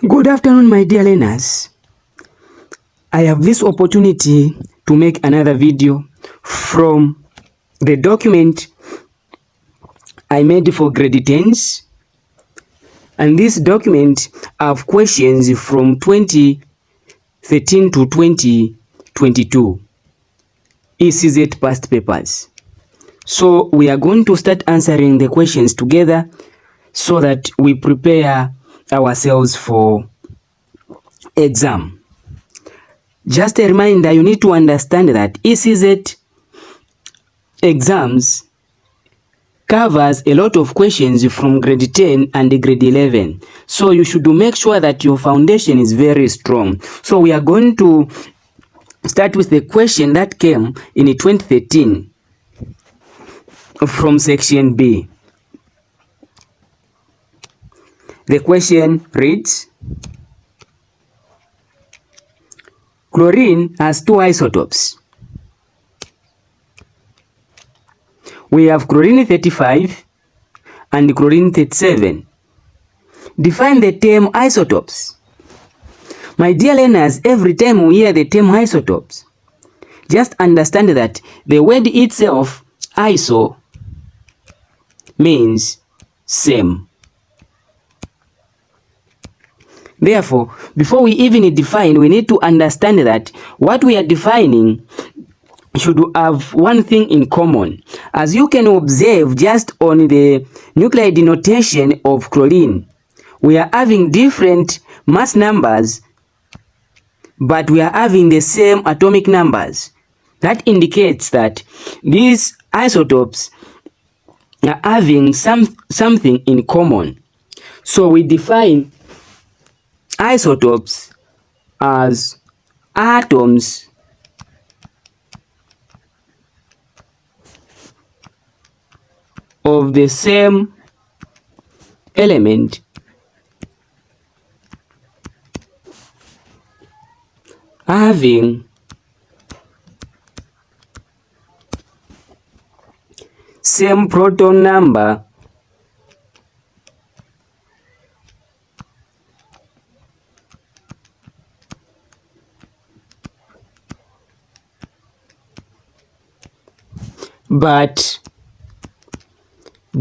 Good afternoon, my dear learners. I have this opportunity to make another video from the document I made for grade 10s, and this document have questions from 2013 to 2022 ECZ past papers. So we are going to start answering the questions together so that we prepare ourselves for exam. Just a reminder, you need to understand that ECZ exams covers a lot of questions from grade 10 and grade 11. So you should make sure that your foundation is very strong. So we are going to start with the question that came in 2013 from section B. The question reads, chlorine has two isotopes. We have chlorine 35 and chlorine 37. Define the term isotopes. My dear learners, every time we hear the term isotopes, just understand that the word itself, iso, means same. Therefore, before we even define, we need to understand that what we are defining should have one thing in common. As you can observe just on the nuclide notation of chlorine, we are having different mass numbers, but we are having the same atomic numbers. That indicates that these isotopes are having something in common. So we define isotopes as atoms of the same element having same proton number but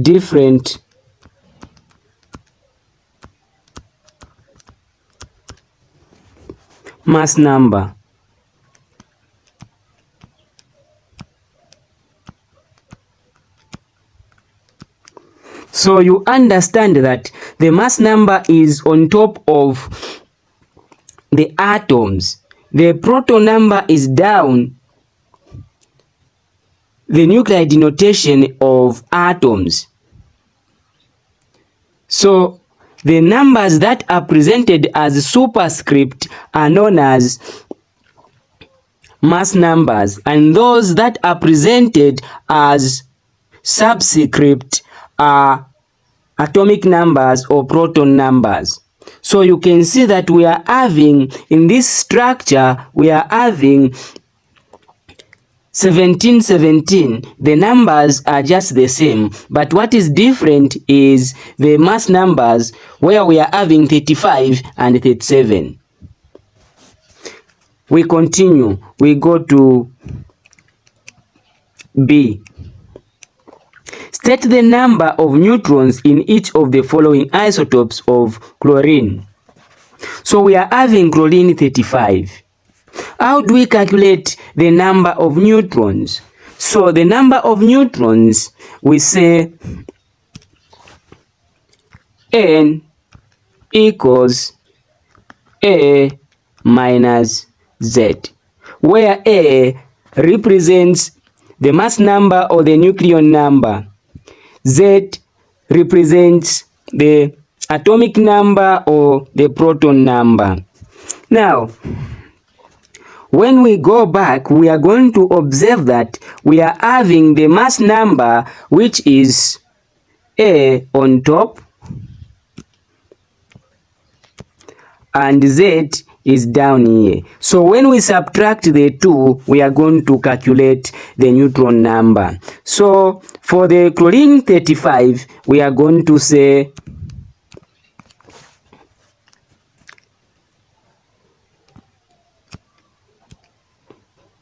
different mass number. So you understand that the mass number is on top of the atoms. The proton number is down the nuclide notation of atoms. So the numbers that are presented as superscript are known as mass numbers, and those that are presented as subscript are atomic numbers or proton numbers. So you can see that we are having, in this structure, we are having 1717. The numbers are just the same, but what is different is the mass numbers, where we are having 35 and 37. We continue. We go to B. State the number of neutrons in each of the following isotopes of chlorine. So we are having chlorine 35. How do we calculate the number of neutrons? So the number of neutrons, we say N equals A minus Z, where A represents the mass number or the nucleon number, Z represents the atomic number or the proton number. Now, when we go back, we are going to observe that we are having the mass number, which is A on top, and Z is down here. So when we subtract the two, we are going to calculate the neutron number. So for the chlorine 35, we are going to say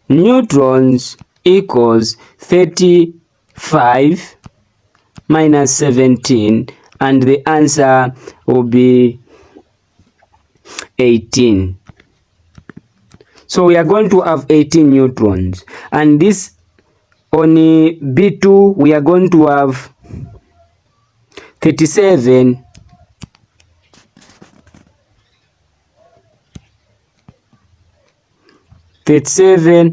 neutrons equals 35 minus 17, and the answer will be 18. So we are going to have 18 neutrons, and this on B2 we are going to have 37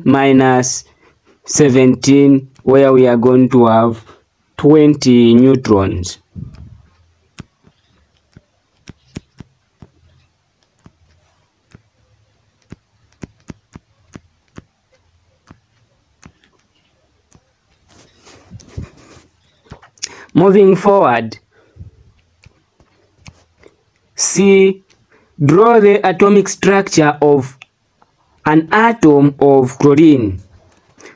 minus 17, where we are going to have 20 neutrons. Moving forward, C. Draw the atomic structure of an atom of chlorine.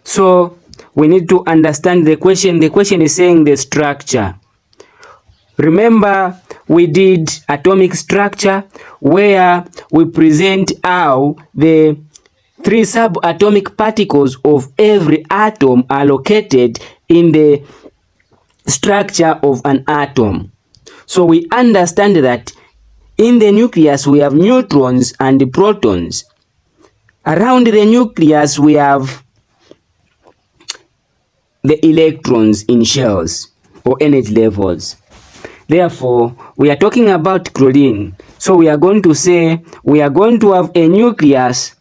So we need to understand the question. The question is saying the structure. Remember, we did atomic structure where we present how the 3 subatomic particles of every atom are located in the structure of an atom. So we understand that in the nucleus we have neutrons and protons. Around the nucleus we have the electrons in shells or energy levels. Therefore, we are talking about chlorine. So we are going to say we are going to have a nucleus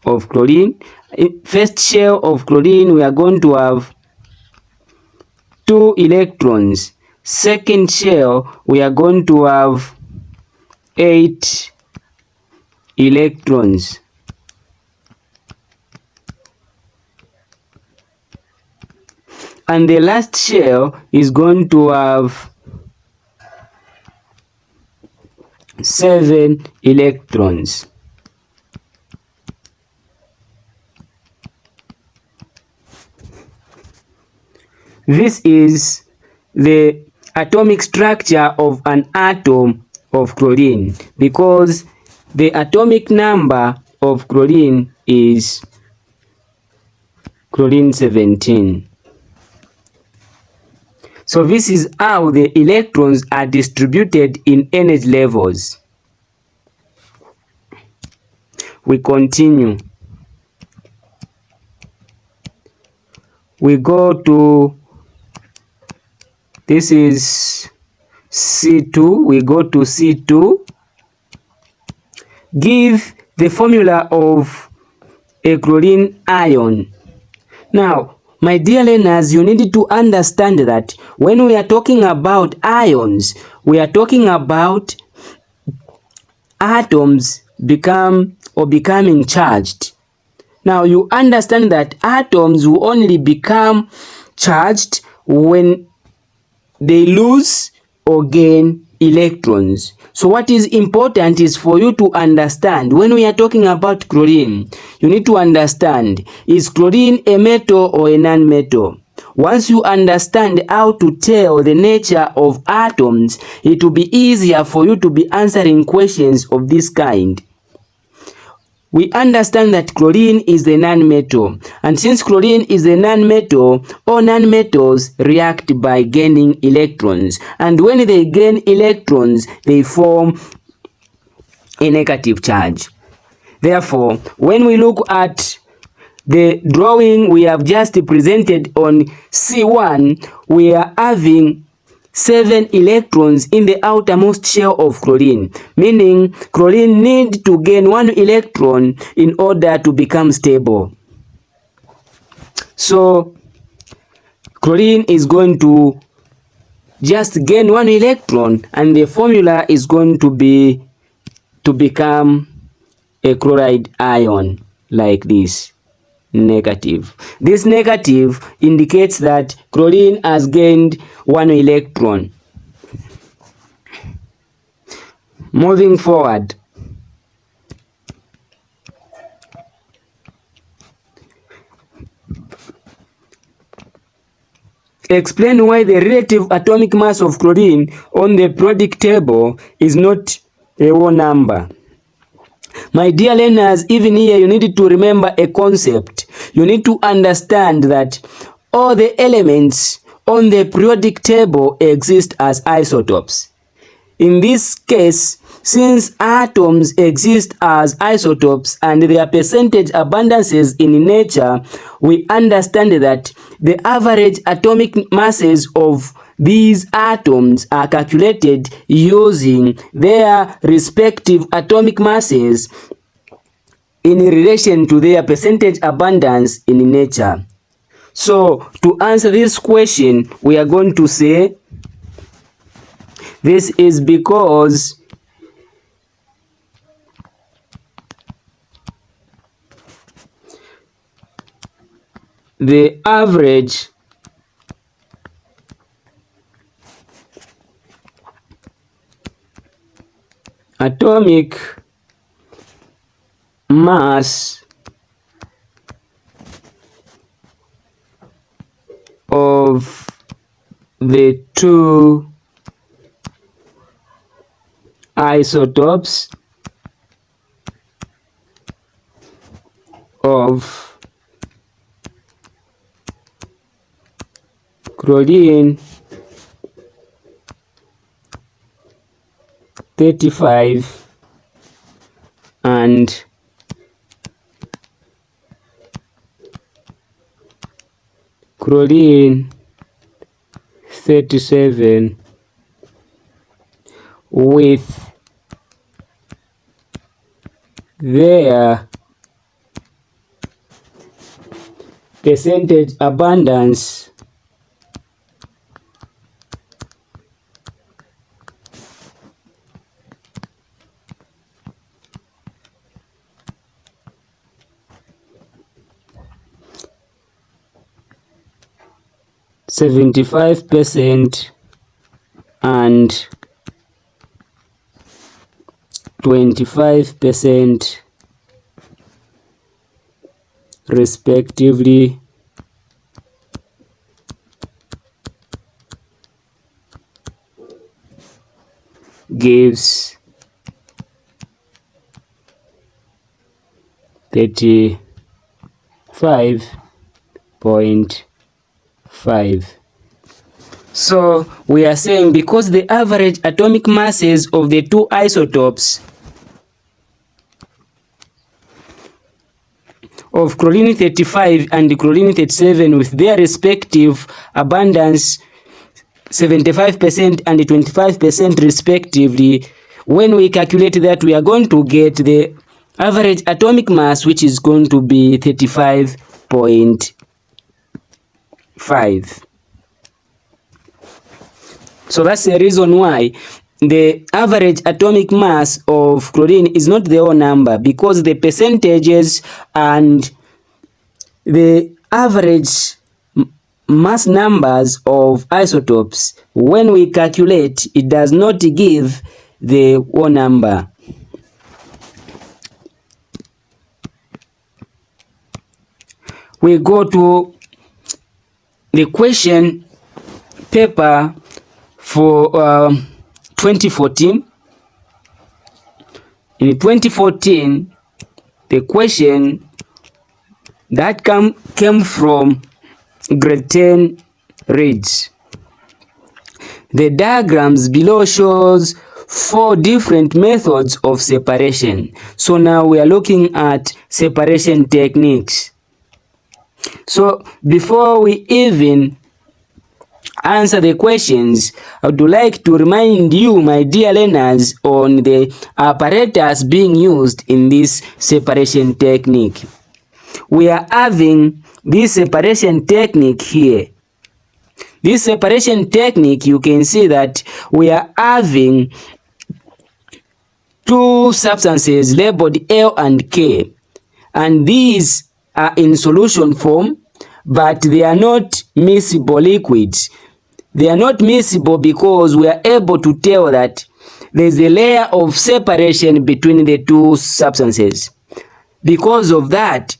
of chlorine. First shell of chlorine, we are going to have 2 electrons. Second shell, we are going to have 8 electrons. And the last shell is going to have 7 electrons. This is the atomic structure of an atom of chlorine, because the atomic number of chlorine is chlorine 17. So this is how the electrons are distributed in energy levels. We continue. We go to, this is C2. We go to C2. Give the formula of a chlorine ion. Now, my dear learners, you need to understand that when we are talking about ions, we are talking about atoms becoming charged. Now, you understand that atoms will only become charged when they lose or gain electrons. So what is important is for you to understand, when we are talking about chlorine, you need to understand, is chlorine a metal or a non-metal? Once you understand how to tell the nature of atoms, it will be easier for you to be answering questions of this kind. We understand that chlorine is a non-metal, and since chlorine is a non-metal, all non-metals react by gaining electrons, and when they gain electrons, they form a negative charge. Therefore, when we look at the drawing we have just presented on C1, we are having 7 electrons in the outermost shell of chlorine, meaning chlorine needs to gain 1 electron in order to become stable. So chlorine is going to just gain 1 electron, and the formula is going to be to become a chloride ion like this. Negative. This negative indicates that chlorine has gained 1 electron. Moving forward, explain why the relative atomic mass of chlorine on the periodic table is not a whole number. My dear learners, even here you need to remember a concept. You need to understand that all the elements on the periodic table exist as isotopes. In this case, since atoms exist as isotopes and their percentage abundances in nature, we understand that the average atomic masses of these atoms are calculated using their respective atomic masses in relation to their percentage abundance in nature. So, to answer this question, we are going to say this is because the average atomic mass of the two isotopes of chlorine 35 and chlorine 37 with their percentage abundance (75% and 25% respectively gives 35.5. So we are saying because the average atomic masses of the two isotopes of chlorine 35 and chlorine 37 with their respective abundance 75% and 25% respectively, when we calculate that, we are going to get the average atomic mass, which is going to be 35.5. So that's the reason why the average atomic mass of chlorine is not the whole number, because the percentages and the average mass numbers of isotopes, when we calculate, it does not give the whole number. We go to the question paper for 2014. In 2014, the question that came from grade 10 reads: the diagrams below shows 4 different methods of separation. So now we are looking at separation techniques. So before we even answer the questions, I would like to remind you, my dear learners, on the apparatus being used in this separation technique. We are having this separation technique here. This separation technique, you can see that we are having 2 substances labeled L and K, and these are in solution form, but they are not miscible liquids. They are not miscible because we are able to tell that there's a layer of separation between the 2 substances. Because of that,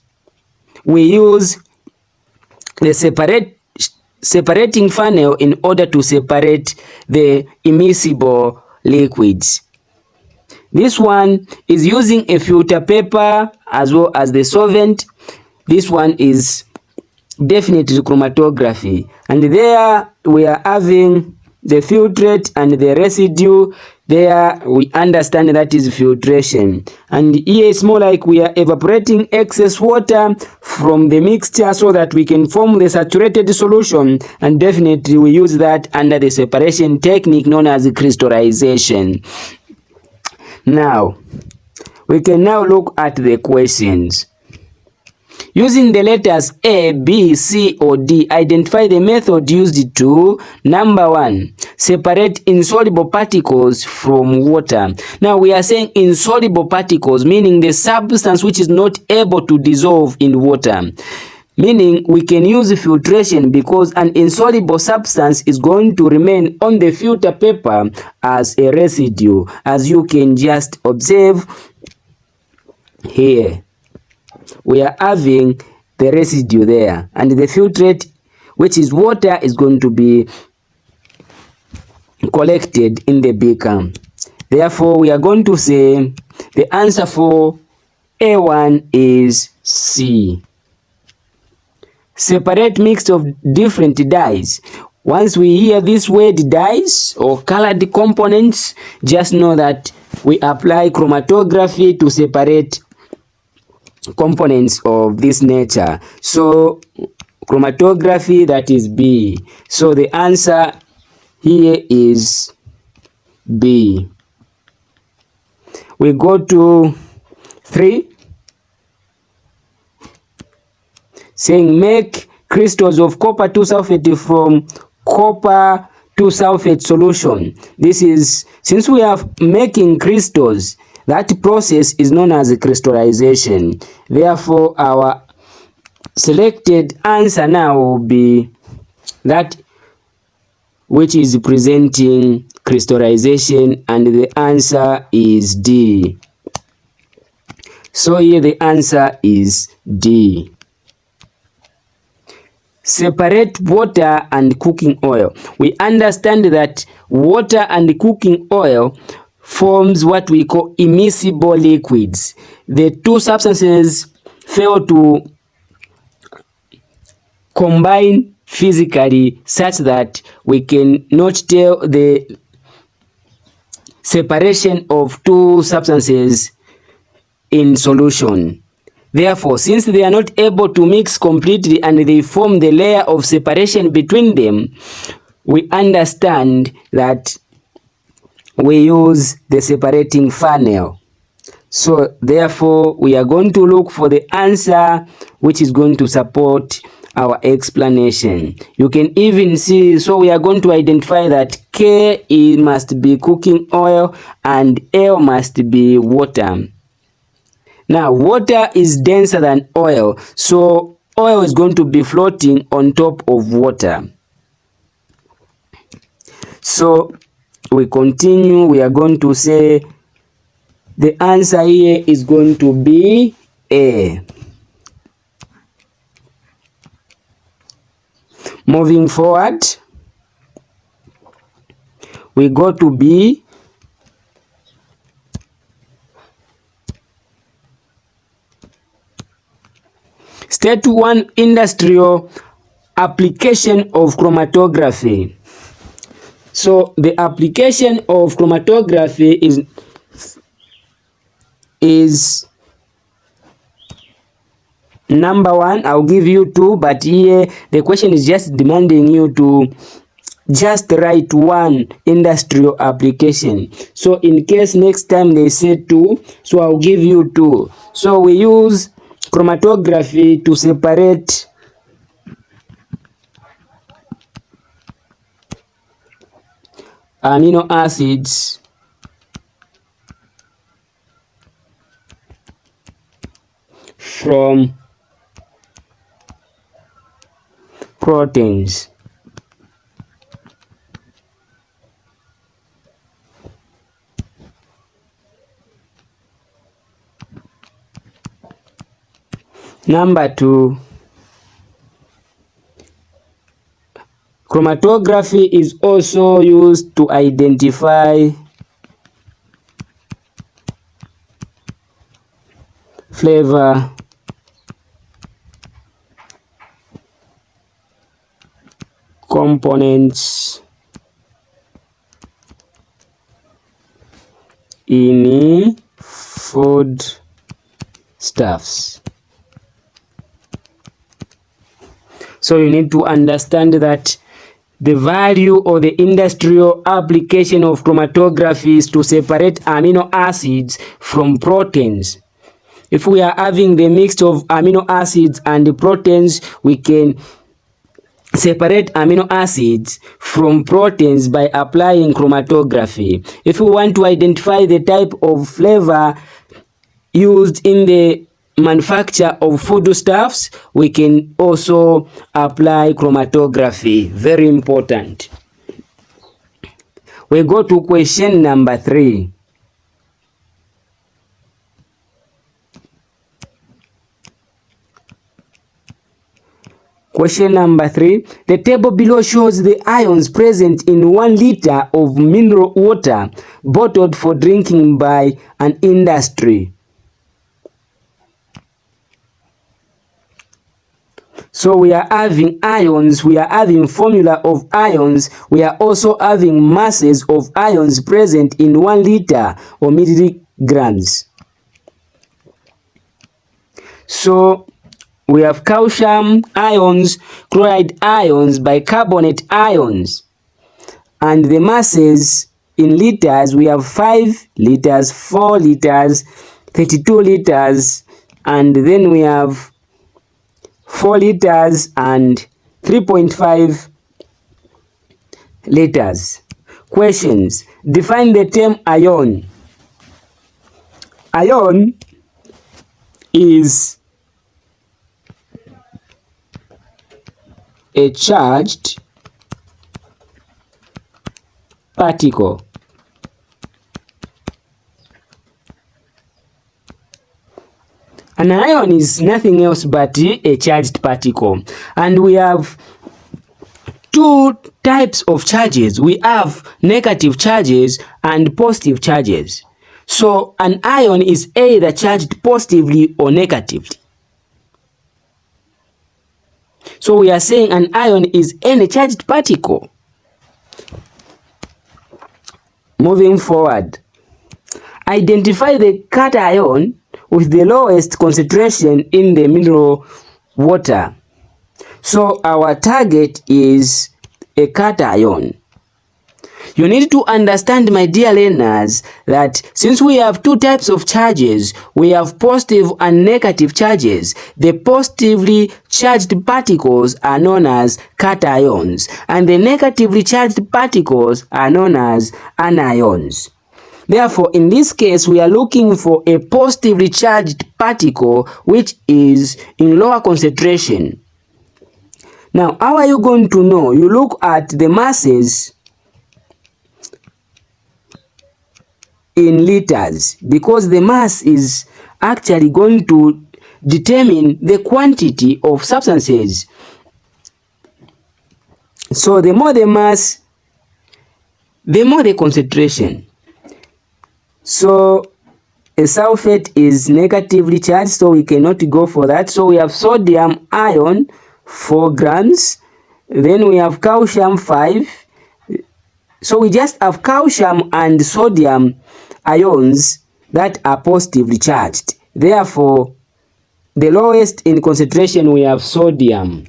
we use the separating funnel in order to separate the immiscible liquids. This one is using a filter paper as well as the solvent. This one is definitely chromatography, and there we are having the filtrate and the residue. There we understand that is filtration, and here it's more like we are evaporating excess water from the mixture so that we can form the saturated solution, and definitely we use that under the separation technique known as crystallization. Now we can now look at the questions. Using the letters A, B, C, or D, identify the method used to, number 1, separate insoluble particles from water. Now we are saying insoluble particles, meaning the substance which is not able to dissolve in water. Meaning we can use filtration because an insoluble substance is going to remain on the filter paper as a residue, as you can just observe here. We are having the residue there, and the filtrate, which is water, is going to be collected in the beaker. Therefore we are going to say the answer for A1 is C. Separate mix of different dyes. Once we hear this word dyes or colored components, just know that we apply chromatography to separate components of this nature. So chromatography, that is B. So the answer here is B. We go to 3, saying make crystals of copper 2 sulfate from copper 2 sulfate solution. This is, since we are making crystals, that process is known as crystallization. Therefore our selected answer now will be that which is presenting crystallization, and the answer is D. So here the answer is D. Separate water and cooking oil. We understand that water and cooking oil forms what we call immiscible liquids. The two substances fail to combine physically such that we can not tell the separation of two substances in solution. Therefore, since they are not able to mix completely and they form the layer of separation between them, we understand that we use the separating funnel. So therefore we are going to look for the answer which is going to support our explanation. You can even see, so we are going to identify that K must be cooking oil and L must be water. Now water is denser than oil, so oil is going to be floating on top of water. So we continue, we are going to say the answer here is going to be A. Moving forward, we go to B. State 1 industrial application of chromatography. So the application of chromatography is number 1. I'll give you 2, but here the question is just demanding you to just write 1 industrial application. So in case next time they say 2, so I'll give you 2. So we use chromatography to separate amino acids from proteins. Number 2, chromatography is also used to identify flavor components in food stuffs. So you need to understand that the value or the industrial application of chromatography is to separate amino acids from proteins. If we are having the mix of amino acids and the proteins, we can separate amino acids from proteins by applying chromatography. If we want to identify the type of flavor used in the manufacture of foodstuffs, we can also apply chromatography. Very important. We go to question number 3. Question number 3. The table below shows the ions present in 1 liter of mineral water bottled for drinking by an industry. So we are having ions, we are having formula of ions, we are also having masses of ions present in 1 liter or milligrams. So we have calcium ions, chloride ions, bicarbonate ions, and the masses in liters, we have 5 liters, 4 liters, 32 liters, and then we have 4 liters and 3.5 liters. Questions. Define the term ion. Ion is a charged particle. An ion is nothing else but a charged particle, and we have 2 types of charges. We have negative charges and positive charges. So an ion is either charged positively or negatively. So we are saying an ion is any charged particle. Moving forward, identify the cation with the lowest concentration in the mineral water. So our target is a cation. You need to understand, my dear learners, that since we have 2 types of charges, we have positive and negative charges. The positively charged particles are known as cations, and the negatively charged particles are known as anions. Therefore, in this case, we are looking for a positively charged particle which is in lower concentration. Now, how are you going to know? You look at the masses in liters, because the mass is actually going to determine the quantity of substances. So the more the mass, the more the concentration. So a sulfate is negatively charged, so we cannot go for that. So we have sodium ion 4 grams, then we have calcium 5. So we just have calcium and sodium ions that are positively charged. Therefore, the lowest in concentration we have sodium.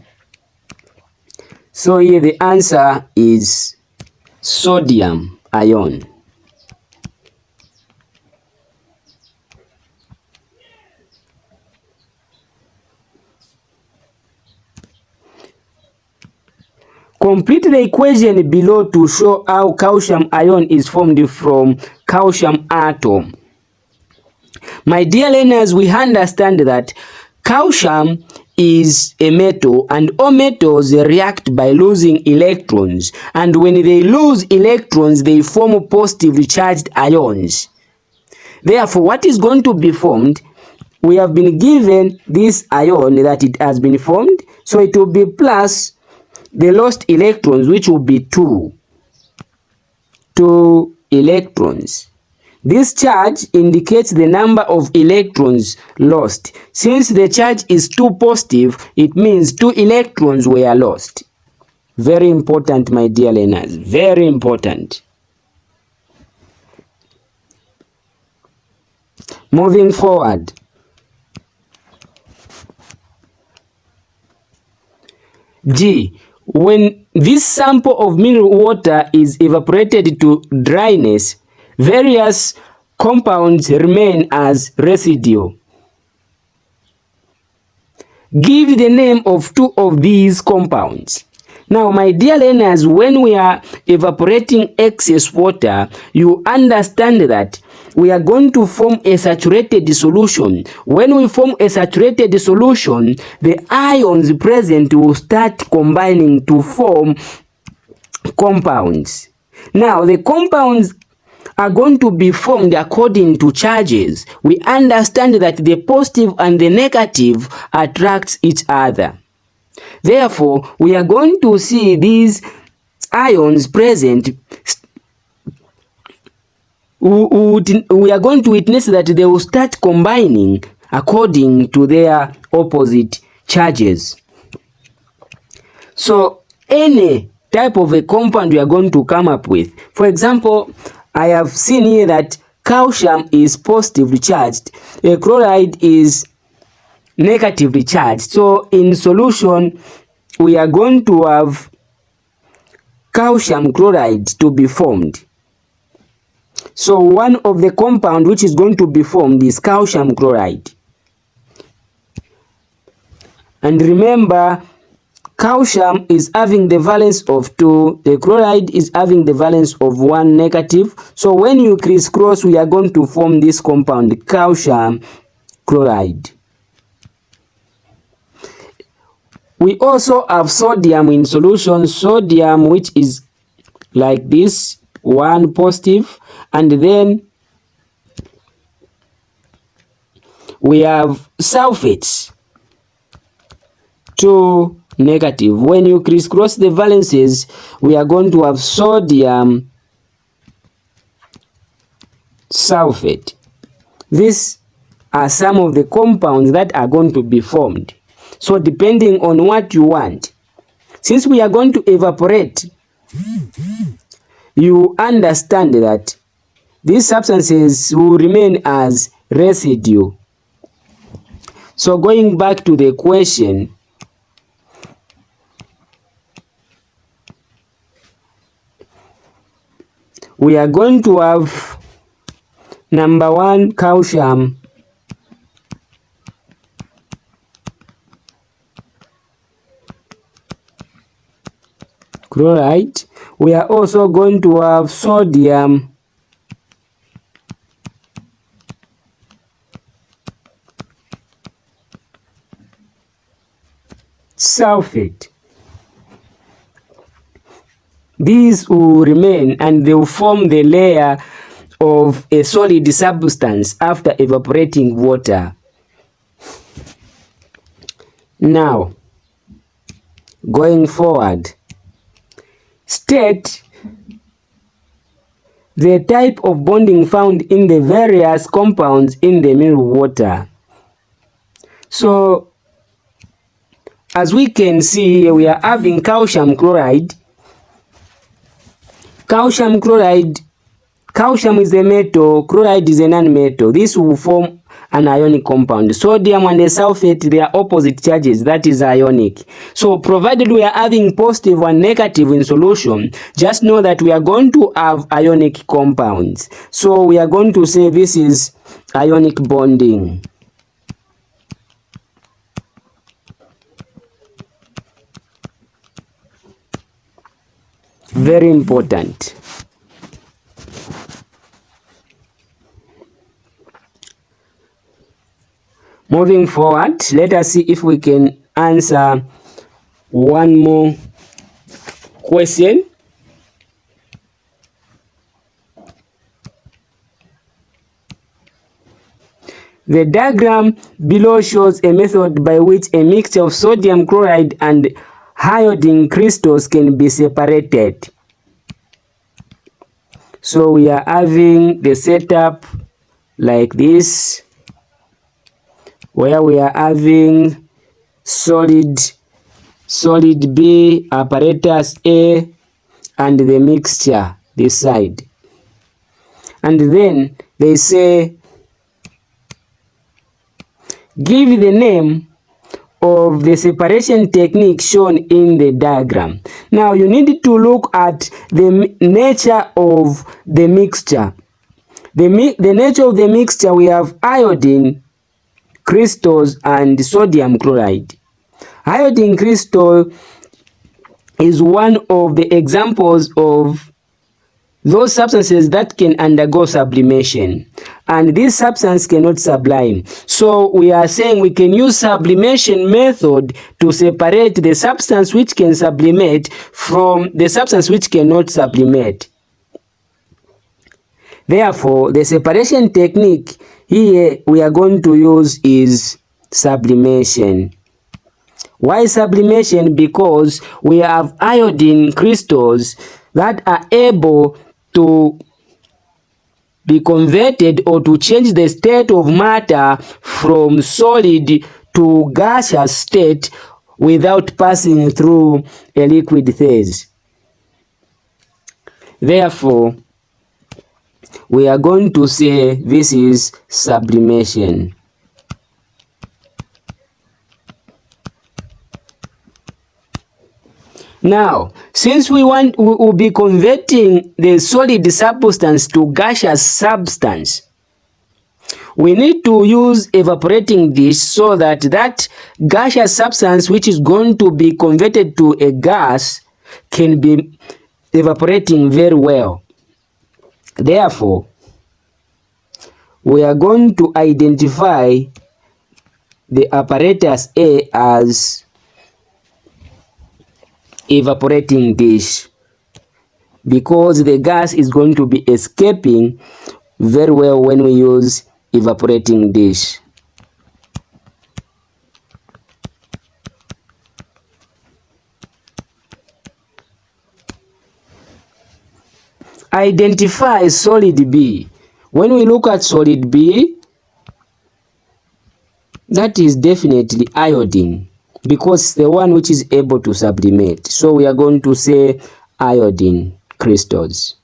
So here the answer is sodium ion. Complete the equation below to show how calcium ion is formed from calcium atom. My dear learners, we understand that calcium is a metal, and all metals react by losing electrons, and when they lose electrons, they form positively charged ions. Therefore, what is going to be formed? We have been given this ion that it has been formed, so it will be plus the lost electrons, which will be 2 electrons. This charge indicates the number of electrons lost. Since the charge is 2 positive, it means 2 electrons were lost. Very important, my dear learners, very important. Moving forward. G. When this sample of mineral water is evaporated to dryness, various compounds remain as residue. Give the name of 2 of these compounds. Now, my dear learners, when we are evaporating excess water, you understand that we are going to form a saturated solution. When we form a saturated solution, the ions present will start combining to form compounds. Now, the compounds are going to be formed according to charges. We understand that the positive and the negative attract each other. Therefore, we are going to see these ions present. We are going to witness that they will start combining according to their opposite charges. So, any type of a compound we are going to come up with. For example, I have seen here that calcium is positively charged, a chloride is negatively charged. So in solution, we are going to have calcium chloride to be formed. So one of the compound which is going to be formed is calcium chloride. And remember, calcium is having the valence of 2, the chloride is having the valence of 1 negative. So when you crisscross, we are going to form this compound, calcium chloride. We also have sodium in solution, sodium which is like this, 1 positive, and then we have sulfates, 2 negative. When you crisscross the valences, we are going to have sodium sulfate. These are some of the compounds that are going to be formed. So depending on what you want, since we are going to evaporate, you understand that these substances will remain as residue. So going back to the question, we are going to have number 1, calcium chloride. We are also going to have sodium sulfate. These will remain and they will form the layer of a solid substance after evaporating water. Now, going forward, state the type of bonding found in the various compounds in the mineral water. So, as we can see here, we are having calcium chloride. Calcium chloride, calcium is a metal, chloride is a non-metal. This will form an ionic compound. Sodium and the sulfate, they are opposite charges, that is ionic. So provided we are having positive and negative in solution, just know that we are going to have ionic compounds. So we are going to say this is ionic bonding. Very important. Moving forward, let us see if we can answer one more question. The diagram below shows a method by which a mixture of sodium chloride and iodine crystals can be separated. So we are having the setup like this, where we are having solid B, apparatus A, and the mixture this side. And then they say give the name of the separation technique shown in the diagram. Now you need to look at the nature of the mixture. The nature of the mixture, we have iodine crystals and sodium chloride. Iodine crystal is one of the examples of those substances that can undergo sublimation, and this substance cannot sublime. So we are saying we can use sublimation method to separate the substance which can sublimate from the substance which cannot sublimate. Therefore, the separation technique here we are going to use is sublimation. Why sublimation? Because we have iodine crystals that are able to be converted or to change the state of matter from solid to gaseous state without passing through a liquid phase. Therefore, we are going to say this is sublimation. Now, since we will be converting the solid substance to gaseous substance, we need to use evaporating dish so that that gaseous substance which is going to be converted to a gas can be evaporating very well. Therefore, we are going to identify the apparatus A as evaporating dish, because the gas is going to be escaping very well when we use evaporating dish. Identify solid B. When we look at solid B, that is definitely iodine, because it's the one which is able to sublimate. So we are going to say iodine crystals.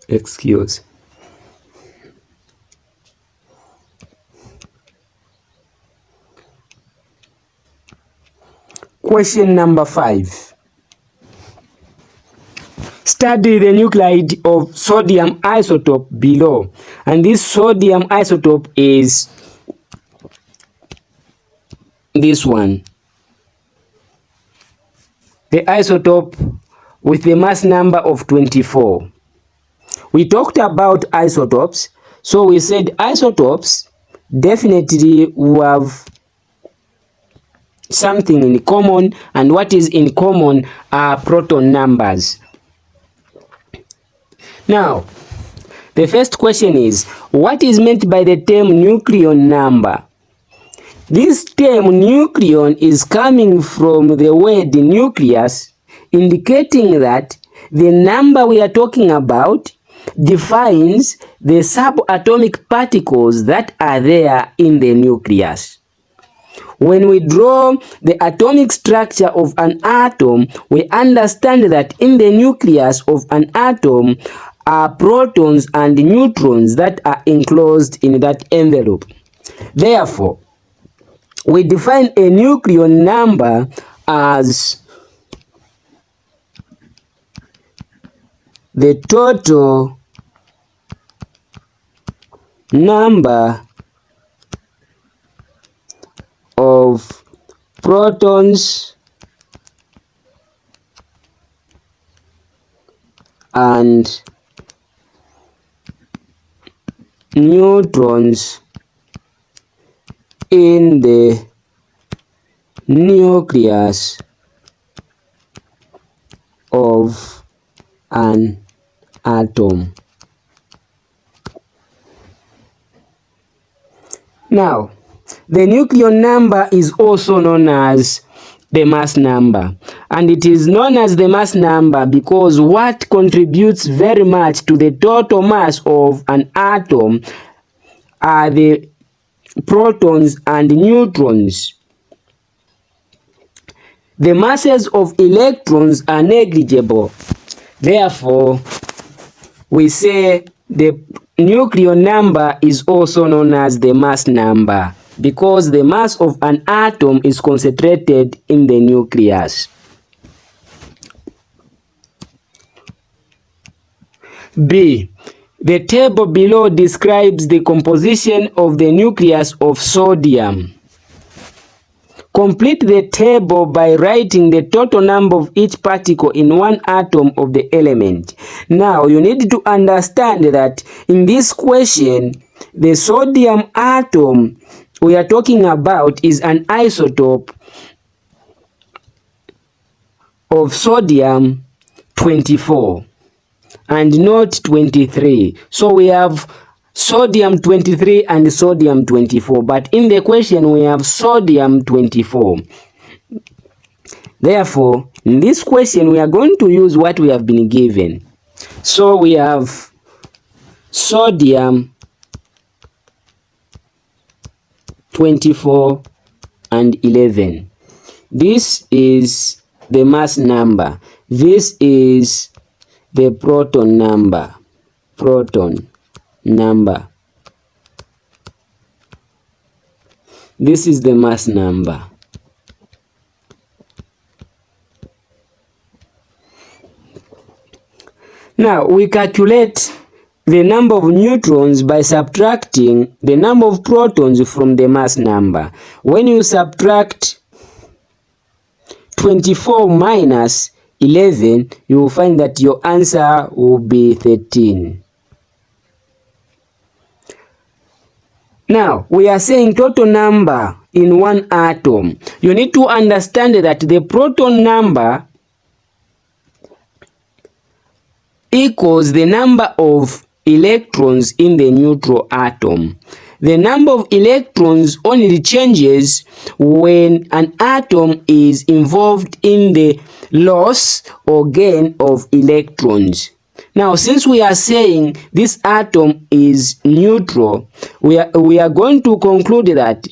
Excuse. Question number 5. Study the nuclide of sodium isotope below. And this sodium isotope is this one. The isotope with the mass number of 24. We talked about isotopes, so we said isotopes definitely have something in common, and what is in common are proton numbers. Now, the first question is, what is meant by the term nucleon number? This term nucleon is coming from the word nucleus, indicating that the number we are talking about defines the subatomic particles that are there in the nucleus. When we draw the atomic structure of an atom, we understand that in the nucleus of an atom are protons and neutrons that are enclosed in that envelope. Therefore, we define a nucleon number as the total number of protons and neutrons in the nucleus of an atom. Now, The nucleon number is also known as the mass number, and it is known as the mass number because what contributes very much to the total mass of an atom are the protons and neutrons. The masses of electrons are negligible. Therefore, we say the nucleon number is also known as the mass number because the mass of an atom is concentrated in the nucleus. B. The table below describes the composition of the nucleus of sodium. Complete the table by writing the total number of each particle in one atom of the element. Now, you need to understand that in this question, the sodium atom we are talking about is an isotope of sodium 24 and not 23. So we have sodium 23 and sodium 24, but in the question we have sodium 24. Therefore, in this question we are going to use what we have been given. So we have sodium 24 and 11. This is the mass number. This is the proton number. This is the mass number. Now we calculate the number of neutrons by subtracting the number of protons from the mass number. When you subtract 24 minus 11, you will find that your answer will be 13. Now, we are saying total number in one atom. You need to understand that the proton number equals the number of electrons in the neutral atom. The number of electrons only changes when an atom is involved in the loss or gain of electrons. Now, since we are saying this atom is neutral, we are going to conclude that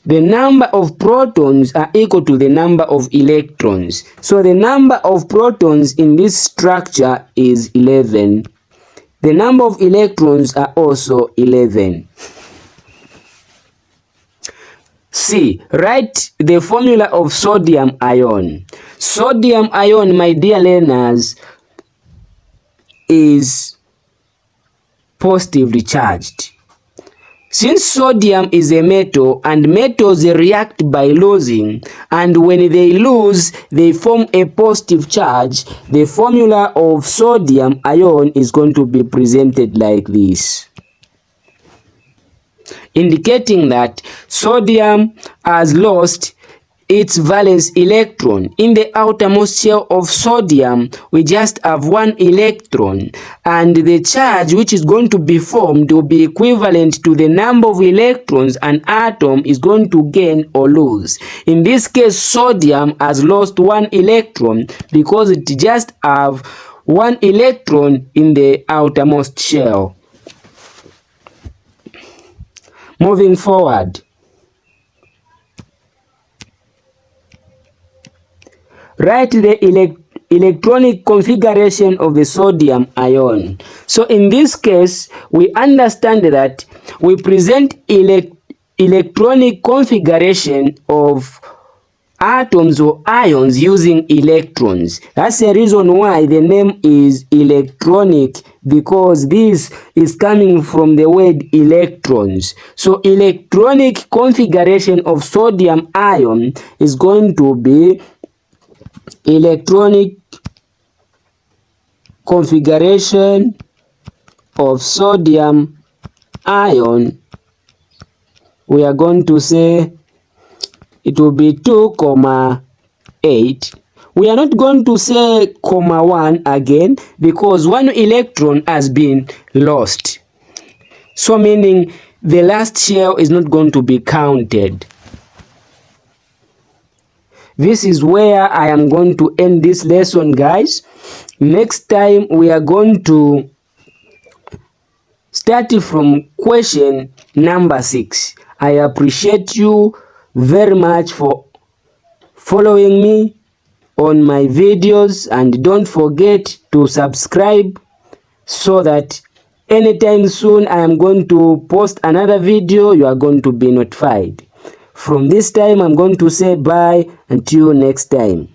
the number of protons are equal to the number of electrons. So the number of protons in this structure is 11. The number of electrons are also 11. C. Write the formula of sodium ion. Sodium ion, my dear learners, is positively charged. Since sodium is a metal and metals react by losing, and when they lose, they form a positive charge, the formula of sodium ion is going to be presented like this, indicating that sodium has lost its valence electron. In the outermost shell of sodium, we just have one electron, and the charge which is going to be formed will be equivalent to the number of electrons an atom is going to gain or lose. In this case, sodium has lost one electron because it just have one electron in the outermost shell. Moving forward, write the electronic configuration of the sodium ion. So in this case, we understand that we present electronic configuration of atoms or ions using electrons. That's the reason why the name is electronic, because this is coming from the word electrons. So electronic configuration of sodium ion is going to be electronic configuration of sodium ion. We are going to say it will be 2,8. We are not going to say 1 again because one electron has been lost. So meaning the last shell is not going to be counted. This is where I am going to end this lesson, guys. Next time we are going to start from question number 6. I appreciate you very much for following me on my videos, and don't forget to subscribe so that anytime soon I am going to post another video, you are going to be notified. From this time, I'm going to say bye until next time.